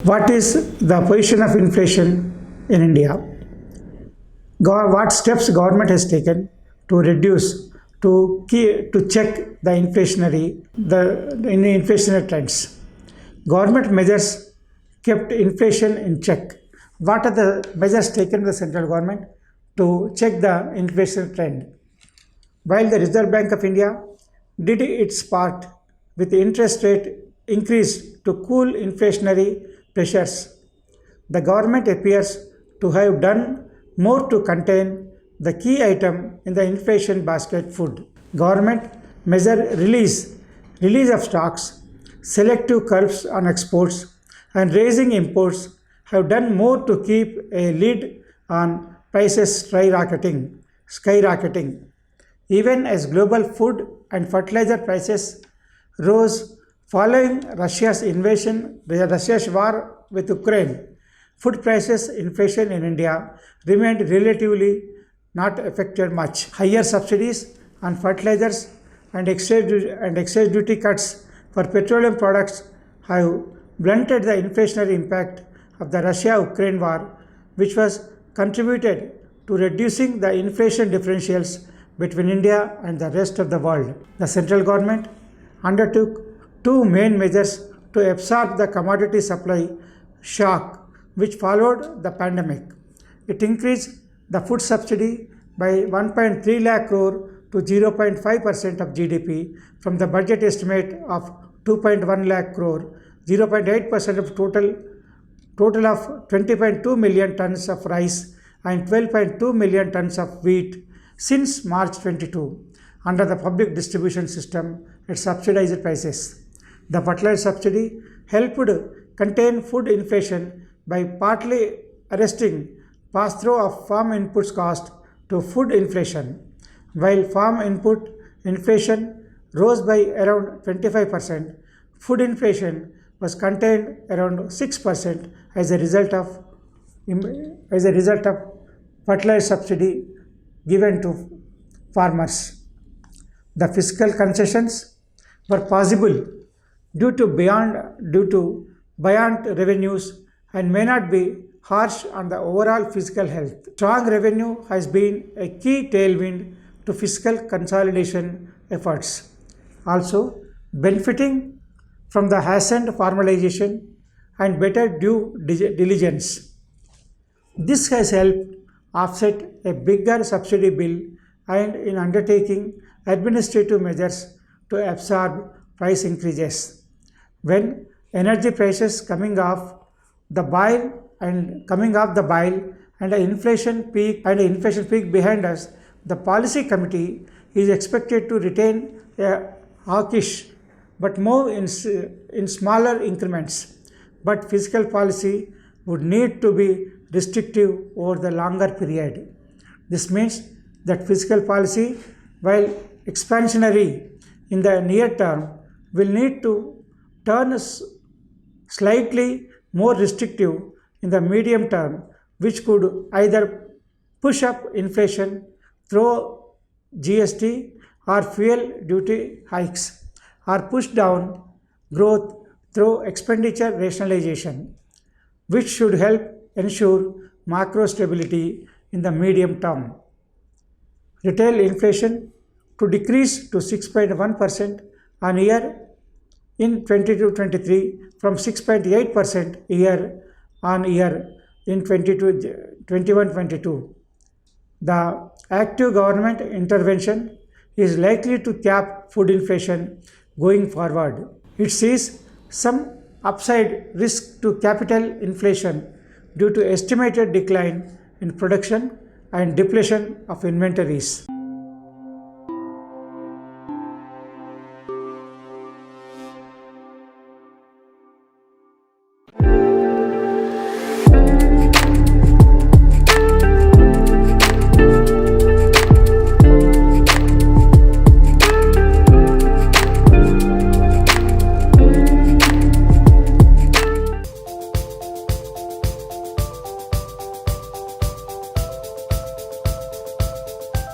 What is the position of inflation in India? What steps government has taken to reduce, to check the inflationary trends? Government measures kept inflation in check. What are the measures taken by the central government to check the inflation trend? While the Reserve Bank of India did its part with the interest rate increase to cool inflationary pressures, the government appears to have done more to contain the key item in the inflation basket, food. Government measure release of stocks, selective curbs on exports, and raising imports have done more to keep a lid on prices skyrocketing. Even as global food and fertilizer prices rose following Russia's war with Ukraine, food prices inflation in India remained relatively not affected much. Higher subsidies on fertilizers and excise duty cuts for petroleum products have blunted the inflationary impact of the Russia-Ukraine war, which was contributed to reducing the inflation differentials between India and the rest of the world. The central government undertook two main measures to absorb the commodity supply shock which followed the pandemic. It increased the food subsidy by 1.3 lakh crore to 0.5% of GDP from the budget estimate of 2.1 lakh crore, 0.8% of total of 20.2 million tons of rice and 12.2 million tons of wheat since March 22 under the public distribution system at subsidized prices. The fertilizer subsidy helped contain food inflation by partly arresting pass-through of farm inputs cost to food inflation. While farm input inflation rose by around 25%, food inflation was contained around 6% as a result of fertilizer subsidy given to farmers. The fiscal concessions were possible due to buoyant revenues and may not be harsh on the overall fiscal health. Strong revenue has been a key tailwind to fiscal consolidation efforts, also benefiting from the hastened formalization and better due diligence. This has helped offset a bigger subsidy bill and in undertaking administrative measures to absorb price increases. When energy prices coming off the boil and the inflation peak behind us, the policy committee is expected to retain a hawkish but more in smaller increments. But fiscal policy would need to be restrictive over the longer period. This means that fiscal policy, while expansionary in the near term, will need to turn slightly more restrictive in the medium term, which could either push up inflation through GST or fuel duty hikes, or push down growth through expenditure rationalization, which should help ensure macro stability in the medium term. Retail inflation to decrease to 6.1% on year in 22-23 from 6.8% year on year in 21-22. The active government intervention is likely to cap food inflation going forward. It sees some upside risk to capital inflation due to estimated decline in production and depletion of inventories.